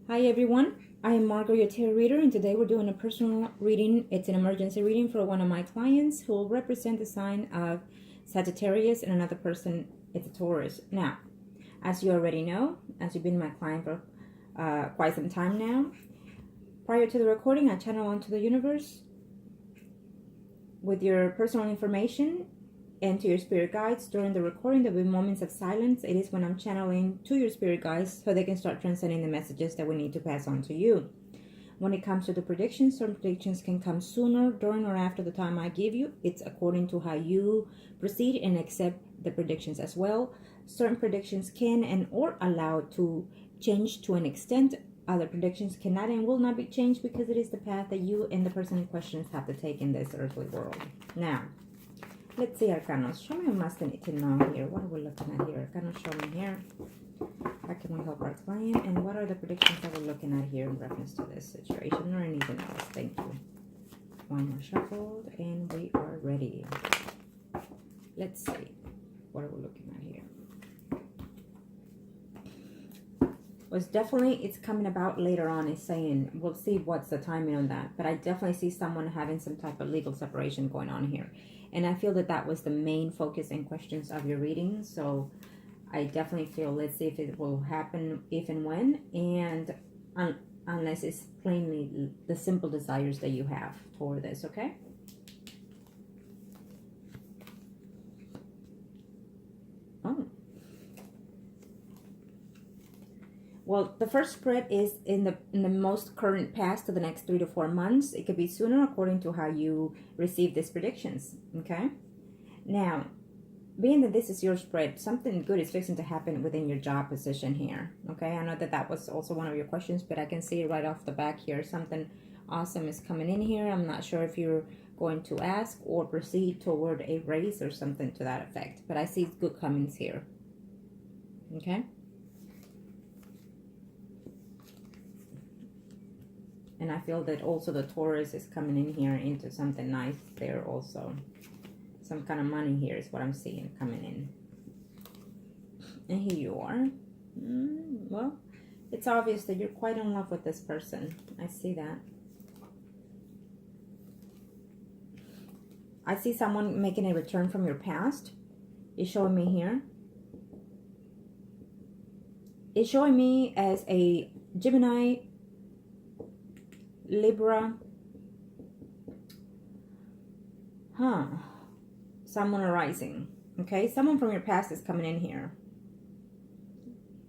Hi everyone, I am Margourtarotreader and today we're doing a personal reading. It's an emergency reading for one of my clients who will represent the sign of Sagittarius, and another person, it's a Taurus. Now, as you already know, as you've been my client for quite some time now, prior to the recording, I channel onto the universe with your personal information and to your spirit guides. During the recording, there will be moments of silence. It is when I'm channeling to your spirit guides so they can start transcending the messages that we need to pass on to you. When it comes to the predictions, some predictions can come sooner, during, or after the time I give you. It's according to how you proceed and accept the predictions as well. Certain predictions can and or allowed to change to an extent. Other predictions cannot and will not be changed because it is the path that you and the person in question have to take in this earthly world. Now, let's see, Arcanos. Show me what must need to know here. What are we looking at here? Arcanos, show me here. How can we help our client? And what are the predictions that we're looking at here in reference to this situation or anything else? Thank you. One more shuffled and we are ready. Let's see. What are we looking at here? Was definitely, it's coming about later on. It's saying, we'll see what's the timing on that. But I definitely see someone having some type of legal separation going on here. And I feel that that was the main focus and questions of your reading. So I definitely feel, let's see if it will happen, if and when. And unless it's plainly the simple desires that you have for this, okay? Oh. Well, the first spread is in the most current past to the next 3 to 4 months. It could be sooner according to how you receive these predictions, okay? Now, being that this is your spread, something good is fixing to happen within your job position here, okay? I know that that was also one of your questions, but I can see it right off the back here. Something awesome is coming in here. I'm not sure if you're going to ask or proceed toward a raise or something to that effect, but I see good comings here, okay? And I feel that also the Taurus is coming in here into something nice there also. Some kind of money here is what I'm seeing coming in. And here you are. Well, it's obvious that you're quite in love with this person. I see that. I see someone making a return from your past. It's showing me here. It's showing me as a Gemini, Libra, someone arising, okay? Someone from your past is coming in here.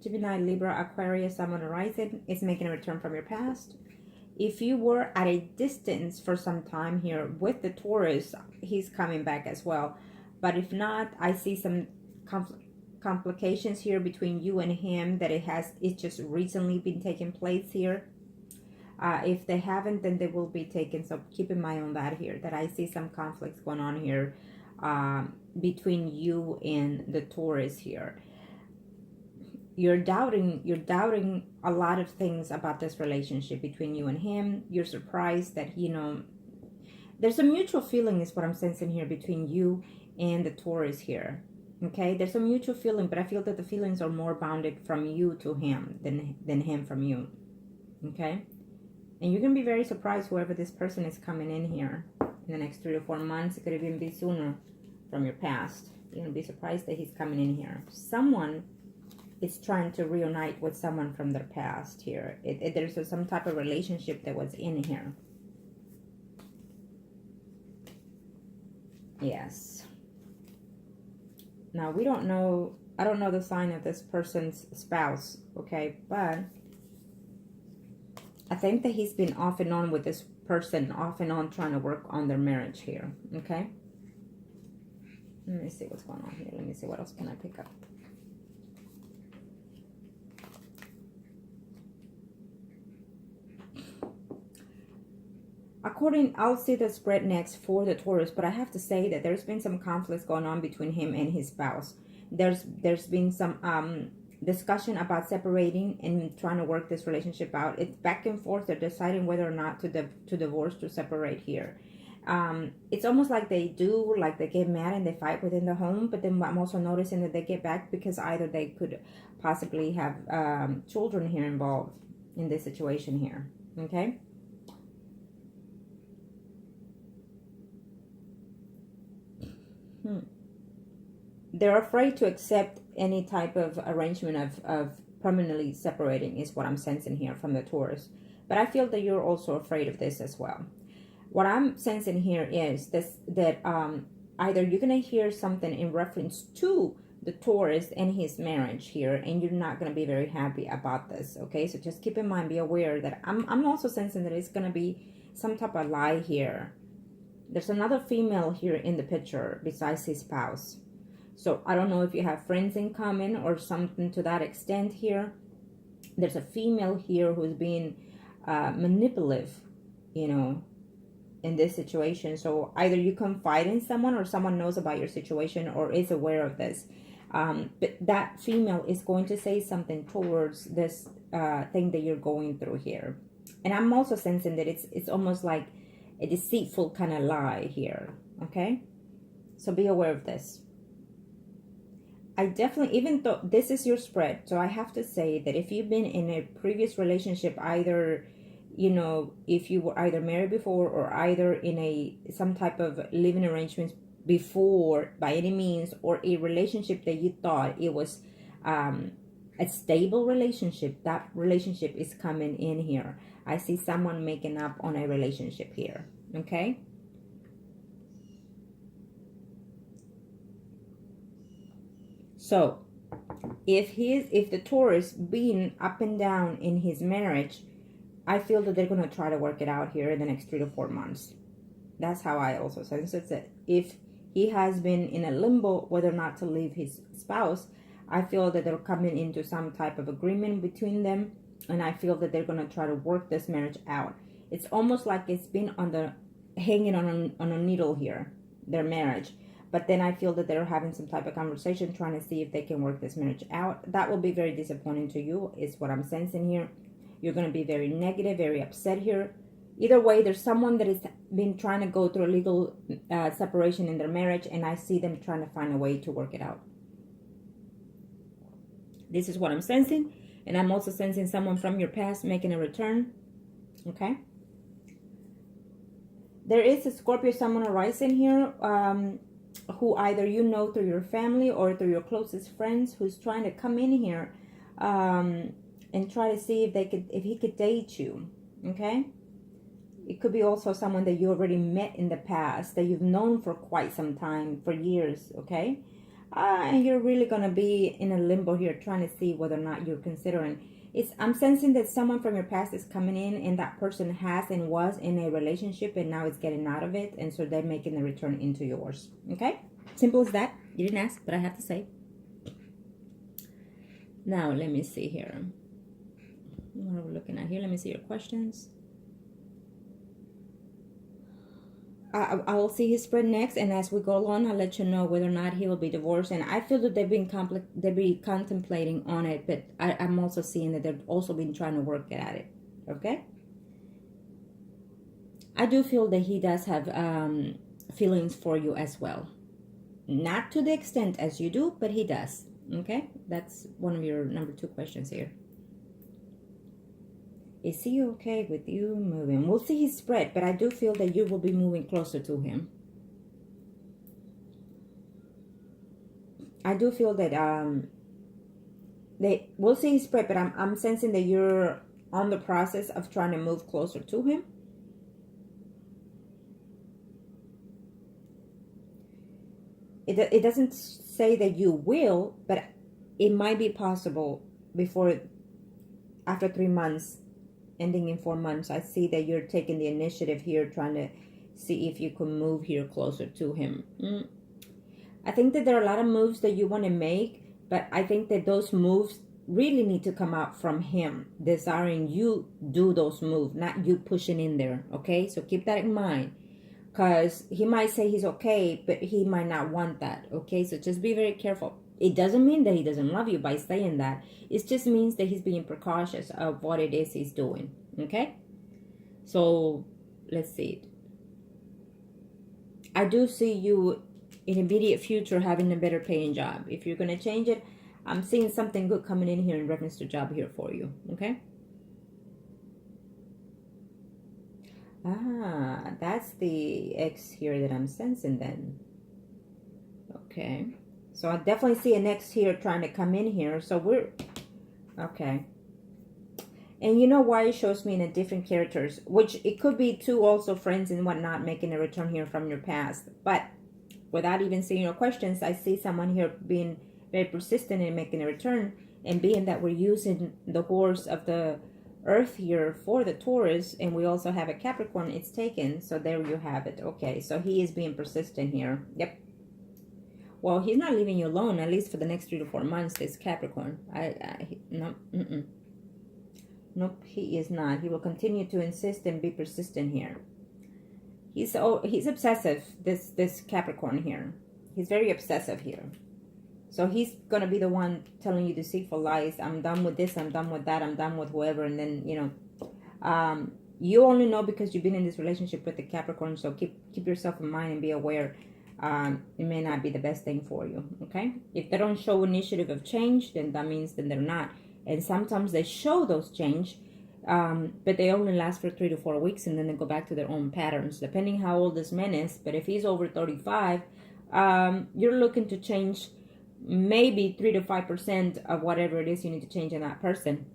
Gemini, Libra, Aquarius, someone arising is making a return from your past. If you were at a distance for some time here with the Taurus, he's coming back as well. But if not, I see some complications here between you and him that it's just recently been taking place here. If they haven't, then they will be taken. So keep in mind on that here, that I see some conflicts going on here between you and the Taurus here. You're doubting a lot of things about this relationship between you and him. You're surprised that, you know, there's a mutual feeling is what I'm sensing here between you and the Taurus here. Okay, there's a mutual feeling, but I feel that the feelings are more bounded from you to him than him from you. Okay. And you're going to be very surprised whoever this person is coming in here in the next 3 to 4 months. It could even be sooner from your past. You're going to be surprised that he's coming in here. Someone is trying to reunite with someone from their past here. There's some type of relationship that was in here. Yes. Now, we don't know. I don't know the sign of this person's spouse, okay? But I think that he's been off and on with this person, off and on trying to work on their marriage here, okay? Let me see what's going on here. Let me see what else can I pick up. I'll see the spread next for the Taurus, but I have to say that there's been some conflicts going on between him and his spouse. There's been some discussion about separating and trying to work this relationship out. It's back and forth. They're deciding whether or not to divorce, to separate here. It's almost like they get mad and they fight within the home, but then I'm also noticing that they get back because either they could possibly have children here involved. in this situation here, okay? They're afraid to accept any type of arrangement of permanently separating is what I'm sensing here from the Taurus. But I feel that you're also afraid of this as well. What I'm sensing here is this, that either you're going to hear something in reference to the Taurus and his marriage here, and you're not going to be very happy about this, okay? So just keep in mind, be aware that I'm also sensing that it's going to be some type of lie here. There's another female here in the picture besides his spouse. So I don't know if you have friends in common or something to that extent here. There's a female here who's being manipulative, you know, in this situation. So either you confide in someone or someone knows about your situation or is aware of this. But that female is going to say something towards this thing that you're going through here. And I'm also sensing that it's almost like a deceitful kind of lie here, okay? So be aware of this. I definitely, even though this is your spread, so I have to say that if you've been in a previous relationship, either, you know, if you were either married before or either in some type of living arrangements before by any means, or a relationship that you thought it was a stable relationship, that relationship is coming in here. I see someone making up on a relationship here, okay? So if the Taurus being up and down in his marriage, I feel that they're going to try to work it out here in the next 3 to 4 months. That's how I also sense it. That if he has been in a limbo whether or not to leave his spouse, I feel that they're coming into some type of agreement between them, and I feel that they're going to try to work this marriage out. It's almost like it's been hanging on a needle here, their marriage. But then I feel that they're having some type of conversation trying to see if they can work this marriage out. That will be very disappointing to you, is what I'm sensing here. You're going to be very negative, very upset here. Either way, there's someone that has been trying to go through a legal separation in their marriage, and I see them trying to find a way to work it out. This is what I'm sensing, and I'm also sensing someone from your past making a return, okay? There is a Scorpio Sun rising here, who either you know through your family or through your closest friends, who's trying to come in here and try to see if he could date you, okay? It could be also someone that you already met in the past, that you've known for quite some time, for years, okay? And you're really going to be in a limbo here, trying to see whether or not you're considering. I'm sensing that someone from your past is coming in, and that person has and was in a relationship, and now it's getting out of it, and so they're making a return into yours, okay? Simple as that. You didn't ask, but I have to say. Now, let me see here. What are we looking at here? Let me see your questions. I will see his spread next, and as we go along, I'll let you know whether or not he will be divorced. And I feel that they've been contemplating on it, but I'm also seeing that they've also been trying to work at it. Okay. I do feel that he does have feelings for you as well, not to the extent as you do, but he does. Okay, that's one of your number 2 questions here. Is he okay with you moving? We'll see his spread, but I do feel that you will be moving closer to him. I do feel that we'll see his spread, but I'm sensing that you're on the process of trying to move closer to him. It doesn't say that you will, but it might be possible after 3 months, ending in 4 months. I see that you're taking the initiative here, trying to see if you can move here closer to him. I think that there are a lot of moves that you want to make, but I think that those moves really need to come out from him, desiring you do those moves, not you pushing in there, okay? So keep that in mind, because he might say he's okay, but he might not want that, okay? So just be very careful. It doesn't mean that he doesn't love you by saying that. It just means that he's being precautious of what it is he's doing. Okay? So, let's see. I do see you in immediate future having a better paying job. If you're going to change it, I'm seeing something good coming in here in reference to job here for you. Okay? Ah, that's the X here that I'm sensing then. Okay. So I definitely see an X here trying to come in here. So we're... Okay. And you know why it shows me in a different characters, which it could be two also friends and whatnot making a return here from your past. But without even seeing your questions, I see someone here being very persistent in making a return. And being that we're using the horse of the earth here for the Taurus, and we also have a Capricorn, it's taken. So there you have it. Okay, so he is being persistent here. Yep. Well, he's not leaving you alone, at least for the next 3 to 4 months, this Capricorn. No, Nope, he is not. He will continue to insist and be persistent here. He's obsessive, this Capricorn here. He's very obsessive here. So he's going to be the one telling you deceitful lies. I'm done with this, I'm done with that, I'm done with whoever. And then, you know, you only know because you've been in this relationship with the Capricorn. So keep yourself in mind and be aware. It may not be the best thing for you, okay? If they don't show initiative of change, then that means that they're not. And sometimes they show those change, but they only last for 3 to 4 weeks, and then they go back to their own patterns, depending how old this man is. But if he's over 35, you're looking to change maybe 3 to 5% of whatever it is you need to change in that person.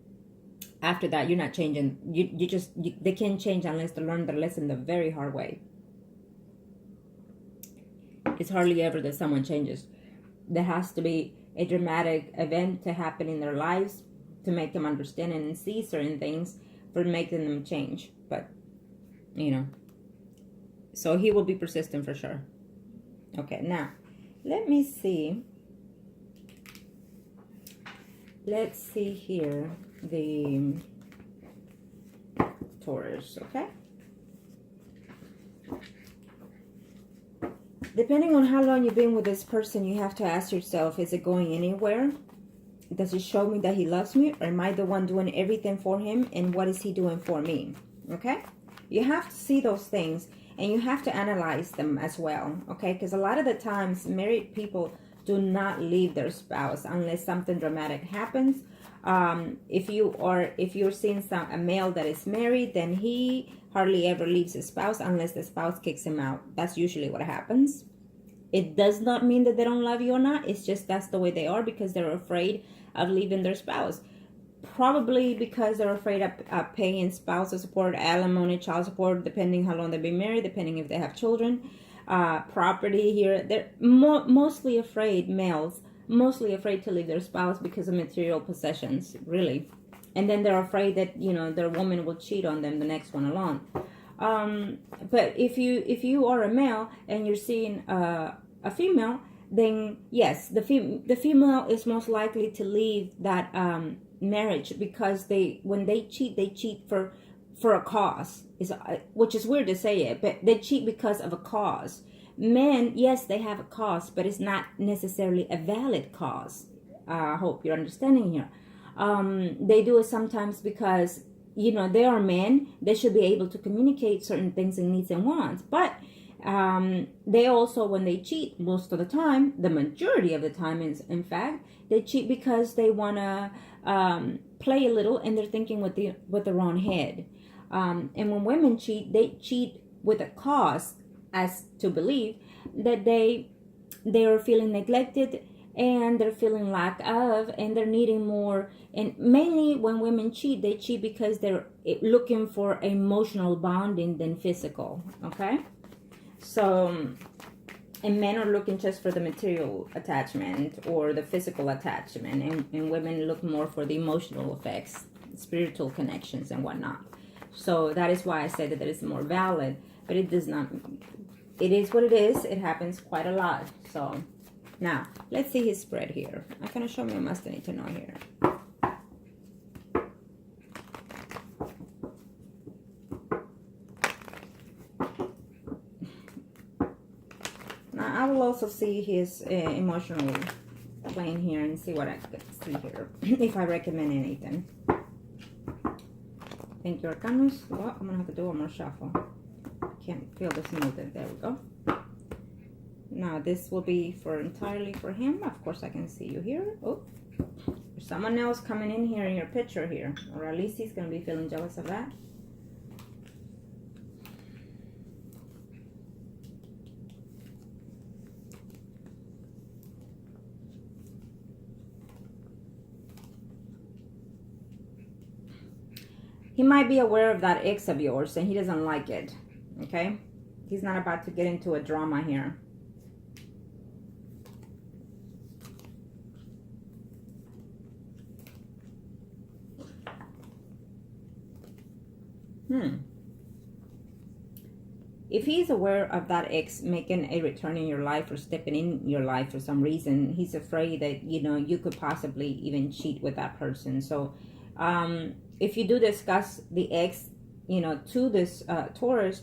After that, you're not changing. They can't change unless they learn their lesson the very hard way. It's hardly ever that someone changes. There has to be a dramatic event to happen in their lives to make them understand and see certain things for making them change. But, you know, so he will be persistent for sure. Okay, now, let me see. Let's see here the Taurus, okay? Depending on how long you've been with this person, you have to ask yourself, is it going anywhere? Does it show me that he loves me? Or am I the one doing everything for him? And what is he doing for me? Okay? You have to see those things. And you have to analyze them as well. Okay? Because a lot of the times, married people do not leave their spouse unless something dramatic happens. If you're seeing a male that is married, then he hardly ever leaves his spouse unless the spouse kicks him out. That's usually what happens. It does not mean that they don't love you or not. It's just that's the way they are because they're afraid of leaving their spouse. Probably because they're afraid of paying spousal support, alimony, child support, depending how long they've been married, depending if they have children. Property here. They're mostly afraid, males, mostly afraid to leave their spouse because of material possessions, really. And then they're afraid that, you know, their woman will cheat on them, the next one along. But if you are a male and you're seeing a female, then yes, the female is most likely to leave that marriage because when they cheat for a cause, which is weird to say it, but they cheat because of a cause. Men, yes, they have a cause, but it's not necessarily a valid cause. I hope you're understanding here. They do it sometimes because, you know, they are men. They should be able to communicate certain things and needs and wants. But they also, when they cheat, most of the time, the majority of the time, in fact, they cheat because they want to play a little and they're thinking with the wrong head. And when women cheat, they cheat with a cause, as to believe that they are feeling neglected and they're feeling lack of and they're needing more. And mainly when women cheat, they cheat because they're looking for emotional bonding than physical. Okay, so and men are looking just for the material attachment or the physical attachment, and women look more for the emotional effects, spiritual connections and whatnot. So that is why I said that it is more valid, but it does not. It is what it is. It happens quite a lot. So now let's see his spread here. I kind of show me what must I need to know here. Now I will also see his emotional plane here and see what I can see here if I recommend anything. Thank you, Arcanus. Well, I'm gonna have to do one more shuffle. Can't feel the smooth. There we go. Now this will be entirely for him. Of course I can see you here. Oh, there's someone else coming in here in your picture here, or at least he's gonna be feeling jealous of that. He might be aware of that ex of yours and he doesn't like it. Okay? He's not about to get into a drama here. If he's aware of that ex making a return in your life or stepping in your life for some reason, he's afraid that, you know, you could possibly even cheat with that person. So if you do discuss the ex, you know, to this Taurus,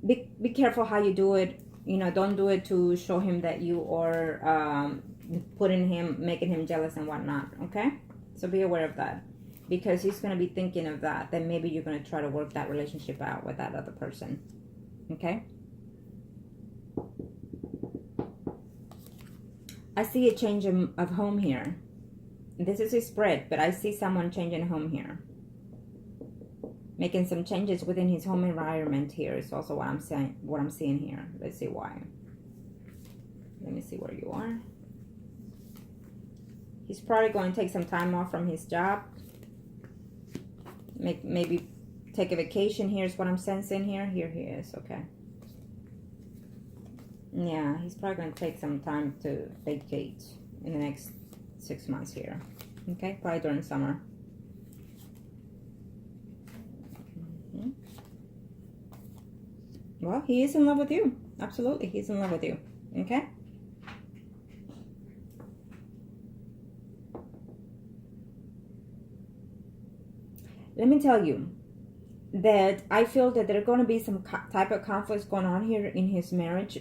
be careful how you do it. You know, don't do it to show him that you are making him jealous and whatnot. Okay? So be aware of that. Because he's going to be thinking of that. Then maybe you're going to try to work that relationship out with that other person. Okay? I see a change of home here. This is a spread, but I see someone changing home here. Making some changes within his home environment here is also what I'm saying. What I'm seeing here. Let's see why. Let me see where you are. He's probably going to take some time off from his job. Maybe take a vacation. Here's what I'm sensing here. Here he is. Okay. Yeah, he's probably going to take some time to vacate in the next 6 months here. Okay, probably during summer. Well, he is in love with you. Absolutely, he's in love with you. Okay? Let me tell you that I feel that there are going to be some type of conflicts going on here in his marriage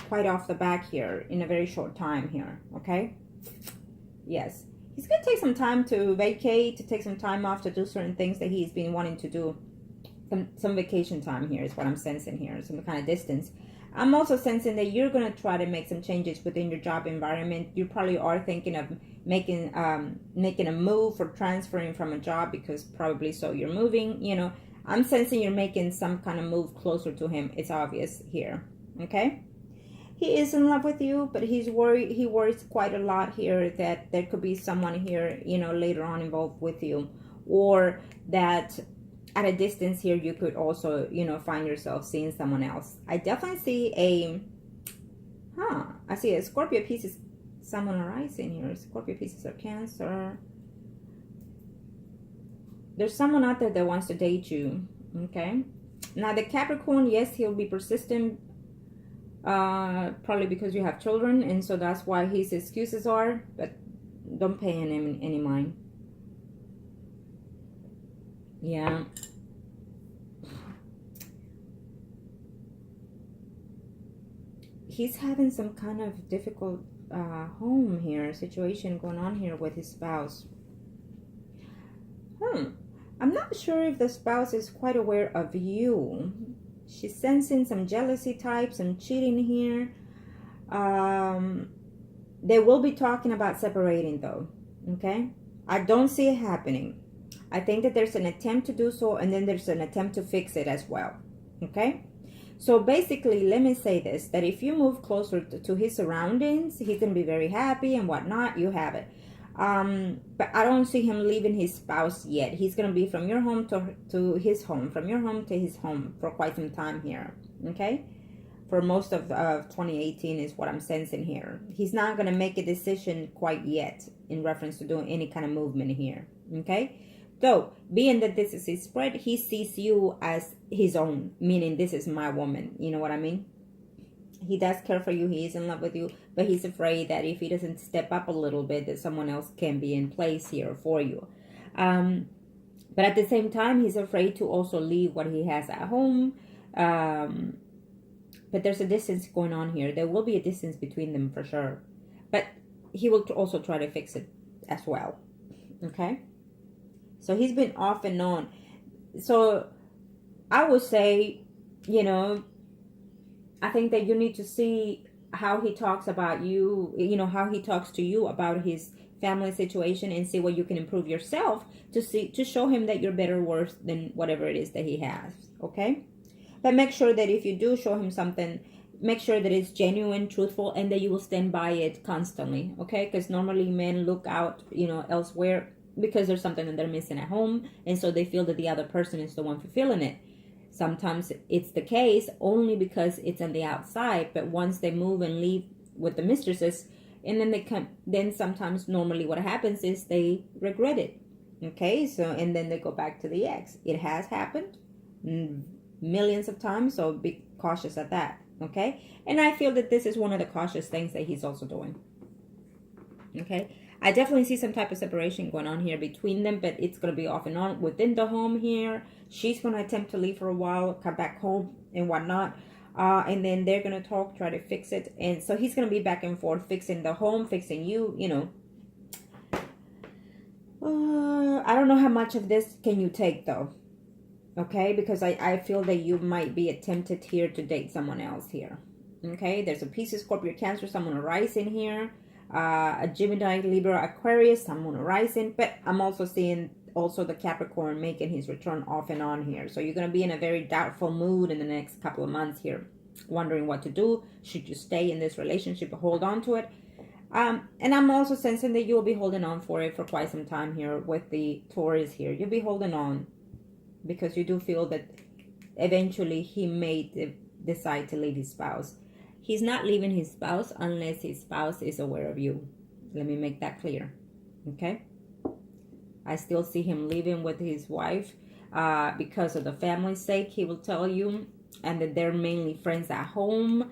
quite off the back here in a very short time here. Okay? Yes. He's going to take some time to vacate, to take some time off to do certain things that he's been wanting to do. Some vacation time here is what I'm sensing here. Some kind of distance. I'm also sensing that you're going to try to make some changes within your job environment. You probably are thinking of making a move or transferring from a job because probably so you're moving. You know, I'm sensing you're making some kind of move closer to him. It's obvious here. Okay? He is in love with you, but he's worried. He worries quite a lot here that there could be someone here, you know, later on involved with you, or that at a distance here you could also, you know, find yourself seeing someone else. I definitely see I see a Scorpio Pisces, someone arising here. Scorpio Pisces or Cancer. There's someone out there that wants to date you. Okay. Now the Capricorn, yes, he'll be persistent. Probably because you have children, and so that's why his excuses are, but don't pay him any mind. Yeah. He's having some kind of difficult home here, situation going on here with his spouse. I'm not sure if the spouse is quite aware of you. She's sensing some jealousy type, some cheating here. They will be talking about separating though. Okay? I don't see it happening. I think that there's an attempt to do so, and then there's an attempt to fix it as well. Okay? So basically, let me say this, that if you move closer to his surroundings, he's going to be very happy and whatnot. You have it. But I don't see him leaving his spouse yet. He's going to be from your home to his home, from your home to his home for quite some time here. Okay? For most of 2018 is what I'm sensing here. He's not going to make a decision quite yet in reference to doing any kind of movement here. Okay? So, being that this is his spread, he sees you as his own, meaning this is my woman. You know what I mean? He does care for you. He is in love with you. But he's afraid that if he doesn't step up a little bit, that someone else can be in place here for you. But at the same time, he's afraid to also leave what he has at home. But there's a distance going on here. There will be a distance between them for sure. But he will also try to fix it as well. Okay? So he's been off and on. So I would say, you know, I think that you need to see how he talks about you, you know, how he talks to you about his family situation, and see what you can improve yourself to show him that you're better worth than whatever it is that he has. Okay? But make sure that if you do show him something, make sure that it's genuine, truthful, and that you will stand by it constantly. Okay? Because normally men look out, you know, elsewhere because there's something that they're missing at home, and so they feel that the other person is the one fulfilling it. Sometimes it's the case only because it's on the outside, but once they move and leave with the mistresses, and then they come, then sometimes normally what happens is they regret it. Okay, so and then they go back to the ex. It has happened millions of times, so be cautious at that. Okay, and I feel that this is one of the cautious things that he's also doing. Okay, I definitely see some type of separation going on here between them, but it's going to be off and on within the home here. She's going to attempt to leave for a while, come back home and whatnot. And then they're going to talk, try to fix it. And so he's going to be back and forth, fixing the home, fixing you, you know. I don't know how much of this can you take, though. Okay, because I feel that you might be tempted here to date someone else here. Okay, there's a Pisces, Scorpio, Cancer, someone rising here. A Gemini, Libra, Aquarius, someone rising. But I'm also seeing also the Capricorn making his return off and on here. So you're going to be in a very doubtful mood in the next couple of months here, wondering what to do. Should you stay in this relationship or hold on to it? And I'm also sensing that you'll be holding on for it for quite some time here with the Taurus here. You'll be holding on because you do feel that eventually he may decide to leave his spouse. He's not leaving his spouse unless his spouse is aware of you. Let me make that clear. Okay? I still see him living with his wife because of the family's sake, he will tell you. And that they're mainly friends at home.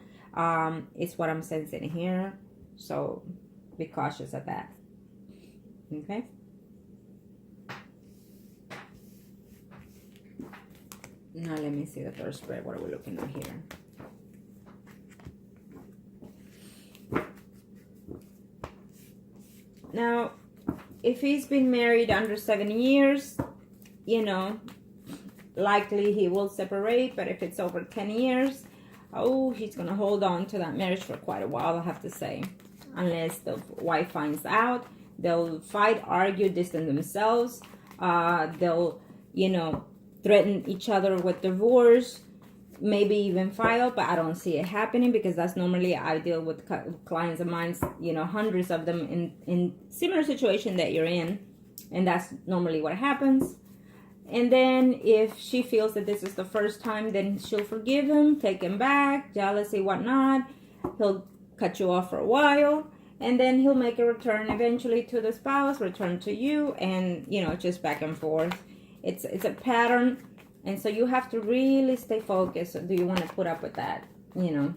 Is what I'm sensing here. So be cautious of that. Okay? Now let me see the third spread. What are we looking at here? Now, if he's been married under 7 years, you know, likely he will separate. But if it's over 10 years, oh, he's going to hold on to that marriage for quite a while, I have to say. Unless the wife finds out, they'll fight, argue, distance themselves. They'll, you know, threaten each other with divorce. Maybe even file, but I don't see it happening because that's normally, I deal with clients of mine, you know, hundreds of them in similar situation that you're in, and that's normally what happens. And then if she feels that this is the first time, then she'll forgive him, take him back, jealousy, whatnot. He'll cut you off for a while, and then he'll make a return eventually to the spouse, return to you, and, you know, just back and forth. It's a pattern. And so you have to really stay focused. Do you want to put up with that? You know,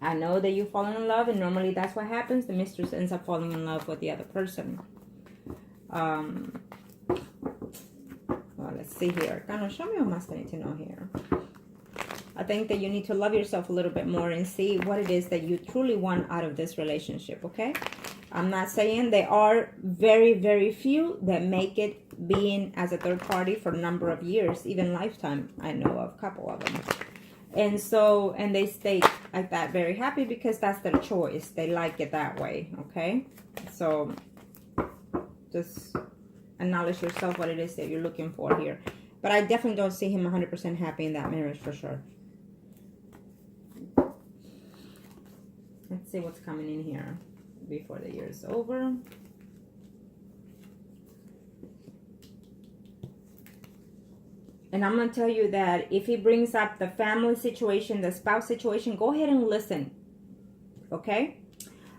I know that you've fallen in love, and normally that's what happens. The mistress ends up falling in love with the other person. Well, let's see here. Kind of show me what else I need to know here. I think that you need to love yourself a little bit more and see what it is that you truly want out of this relationship, okay? I'm not saying there are very, very few that make it being as a third party for a number of years, even lifetime. I know of a couple of them. And so, and they stay like that very happy because that's their choice. They like it that way, okay? So, just acknowledge yourself what it is that you're looking for here. But I definitely don't see him 100% happy in that marriage for sure. Let's see what's coming in here before the year is over. And I'm going to tell you that if he brings up the family situation, the spouse situation, go ahead and listen. Okay?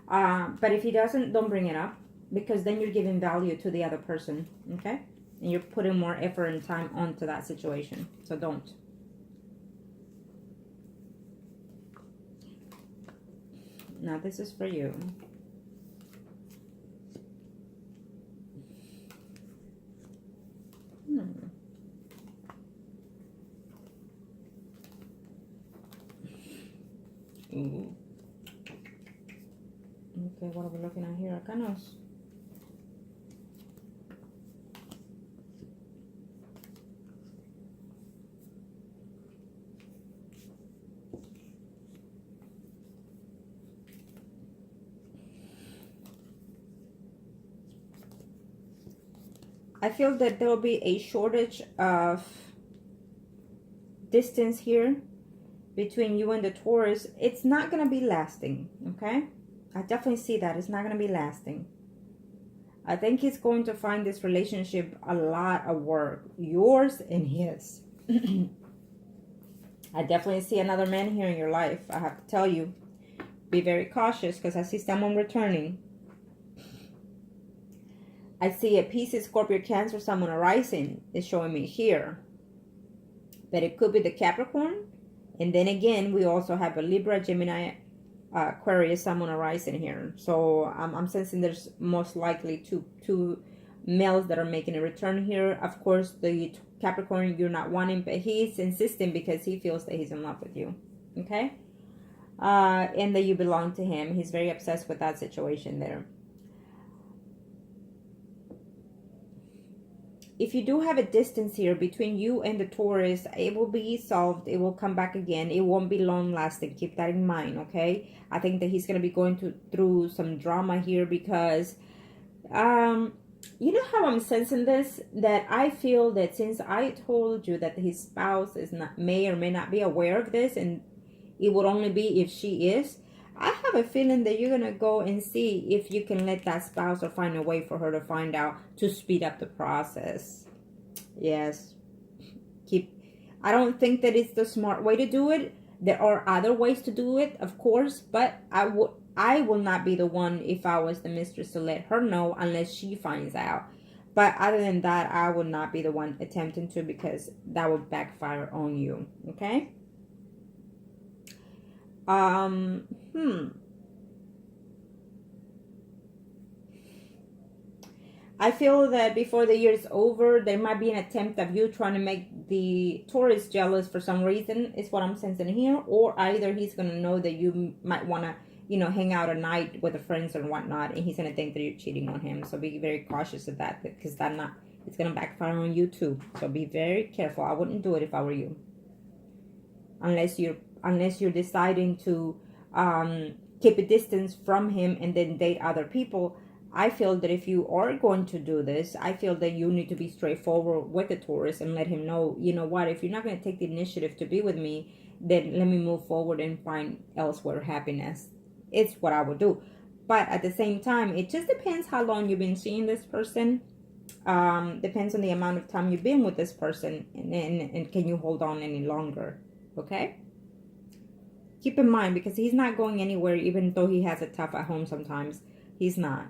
But if he doesn't, don't bring it up. Because then you're giving value to the other person. Okay? And you're putting more effort and time onto that situation. So don't. Now this is for you. Ooh. Okay, what are we looking at here? Arcanos. I feel that there will be a shortage of distance here between you and the Taurus. It's not going to be lasting, okay? I definitely see that. It's not going to be lasting. I think he's going to find this relationship a lot of work, yours and his. I definitely see another man here in your life. I have to tell you, be very cautious because I see someone returning. I see a Pisces, Scorpio, Cancer, someone arising is showing me here. But it could be the Capricorn. And then again, we also have a Libra, Gemini, Aquarius, someone arising here. So I'm sensing there's most likely two males that are making a return here. Of course, the Capricorn you're not wanting, but he's insisting because he feels that he's in love with you. Okay? And that you belong to him. He's very obsessed with that situation there. If you do have a distance here between you and the Taurus, it will be solved. It will come back again. It won't be long lasting. Keep that in mind, okay? I think that he's going to be going through some drama here because, you know how I'm sensing this? That I feel that since I told you that his spouse may or may not be aware of this, and it would only be if she is, I have a feeling that you're going to go and see if you can let that spouse or find a way for her to find out to speed up the process. Yes. I don't think that it's the smart way to do it. There are other ways to do it, of course, but I will not be the one if I was the mistress to let her know unless she finds out. But other than that, I will not be the one attempting to because that would backfire on you. Okay? I feel that before the year is over, there might be an attempt of you trying to make the Taurus jealous for some reason, is what I'm sensing here. Or either he's going to know that you might want to, you know, hang out at night with the friends and whatnot, and he's going to think that you're cheating on him. So be very cautious of that because it's going to backfire on you too. So be very careful. I wouldn't do it if I were you. Unless you're deciding to keep a distance from him and then date other people. I feel that if you are going to do this, I feel that you need to be straightforward with the Taurus and let him know, you know what, if you're not going to take the initiative to be with me, then let me move forward and find elsewhere happiness. It's what I would do. But at the same time, it just depends how long you've been seeing this person. Depends on the amount of time you've been with this person and can you hold on any longer. Okay? Keep in mind, because he's not going anywhere, even though he has it tough at home sometimes. He's not.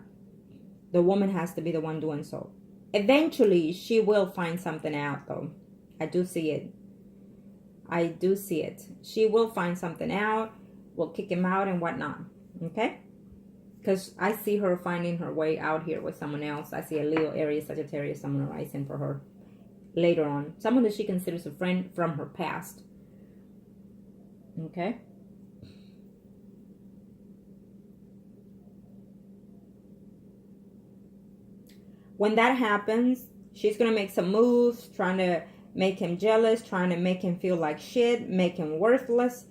The woman has to be the one doing so. Eventually, she will find something out, though. I do see it. I do see it. She will find something out, will kick him out and whatnot. Okay? Because I see her finding her way out here with someone else. I see a Leo, Aries, Sagittarius, someone arising for her later on. Someone that she considers a friend from her past. Okay? When that happens, she's going to make some moves, trying to make him jealous, trying to make him feel like shit, make him worthless.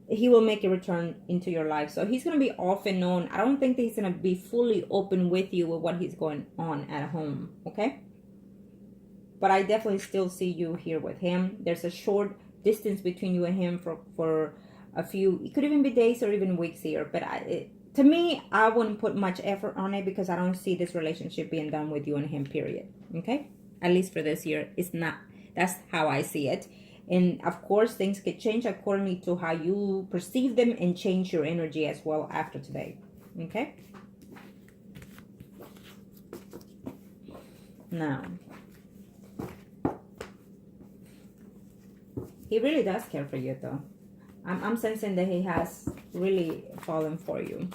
He will make a return into your life. So he's going to be off and on. I don't think that he's going to be fully open with you with what he's going on at home. Okay? But I definitely still see you here with him. There's a short distance between you and him for a few, it could even be days or even weeks here. But to me, I wouldn't put much effort on it because I don't see this relationship being done with you and him, period. Okay? At least for this year, it's not. That's how I see it. And of course, things could change accordingly to how you perceive them and change your energy as well after today. Okay? Now, he really does care for you, though. I'm sensing that he has really fallen for you.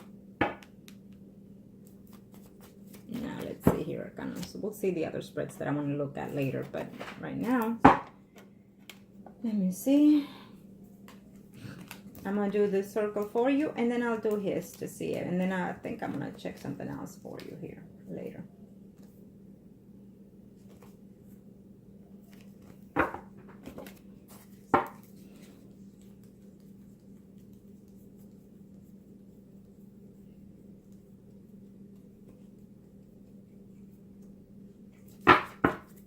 Now, let's see here. So we'll see the other spreads that I want to look at later. But right now, let me see. I'm going to do this circle for you. And then I'll do his to see it. And then I think I'm going to check something else for you here later.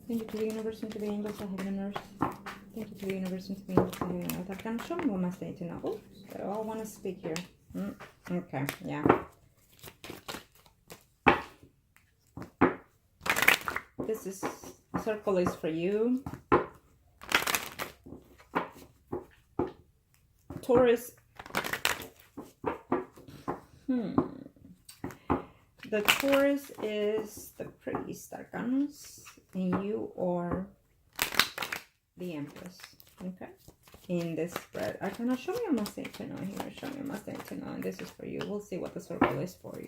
Thank you to the universe and to the angels of heaven and earth. Thank you to the universe and to the angels of heaven and earth. I've show me what must I need to know. Oops, I all want to speak here. Okay, yeah. this is circle is for you. Taurus. The Taurus is the Priest Arcanus, and you are the Empress. Okay. In this spread, Arcana, show me a mistake to know here. Show me a mistake to know, and this is for you. We'll see what the circle is for you.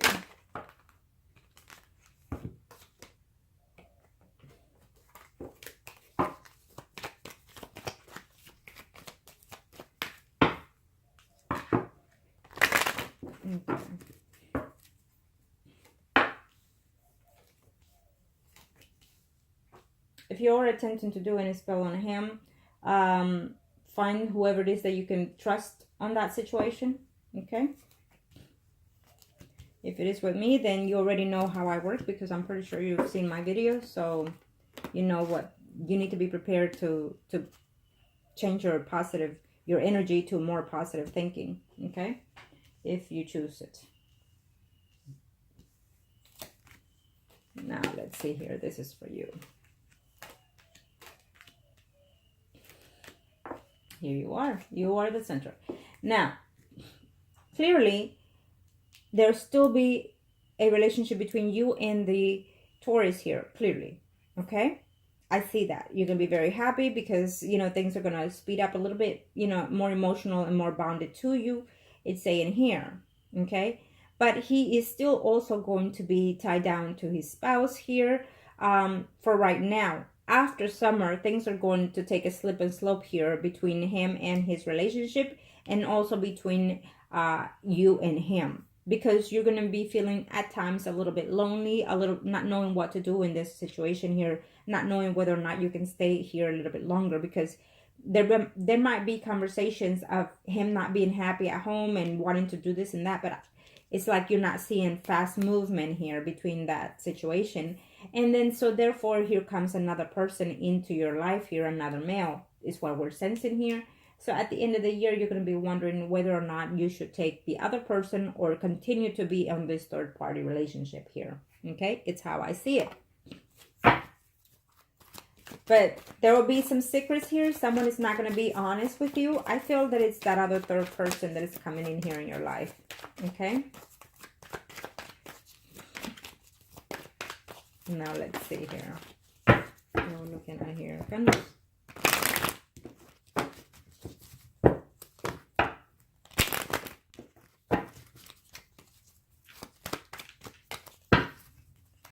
Okay. If you're attempting to do any spell on him, find whoever it is that you can trust on that situation, okay? If it is with me, then you already know how I work, because I'm pretty sure you've seen my videos, so you know what you need to be prepared to change your energy to more positive thinking, okay? If you choose it. Now, let's see here. This is for you. Here you are. You are the center. Now, clearly, there'll still be a relationship between you and the Taurus here, clearly. Okay? I see that. You're going to be very happy because, you know, things are going to speed up a little bit, you know, more emotional and more bonded to you. It's saying here. Okay? But he is still also going to be tied down to his spouse here for right now. After summer, things are going to take a slip and slope here between him and his relationship, and also between you and him, because you're going to be feeling at times a little bit lonely, a little not knowing what to do in this situation here, not knowing whether or not you can stay here a little bit longer, because there might be conversations of him not being happy at home and wanting to do this and that, but it's like you're not seeing fast movement here between that situation. And then, so therefore, here comes another person into your life here, another male, is what we're sensing here. So at the end of the year, you're going to be wondering whether or not you should take the other person or continue to be on this third-party relationship here. Okay? It's how I see it. But there will be some secrets here. Someone is not going to be honest with you. I feel that it's that other third person that is coming in here in your life. Okay? Now let's see here. Now looking at here.